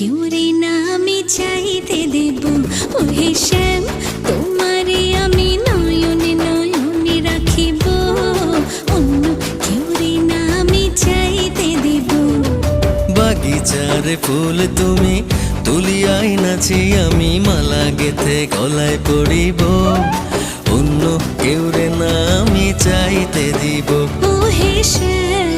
কেউ রে না আমি চাইতে দেব। ও হে শ্যাম, তোমারে আমি নয়নে নয়নে রাখিব, অন্য কেউ রে না আমি চাইতে দেব। বাগিচার ফুল তুমি তুলিয়াই নাচি আমি মালা গেথে গলায় পড়িব, অন্য কেউ রে না আমি চাইতে দিব। ও হে শ্যাম,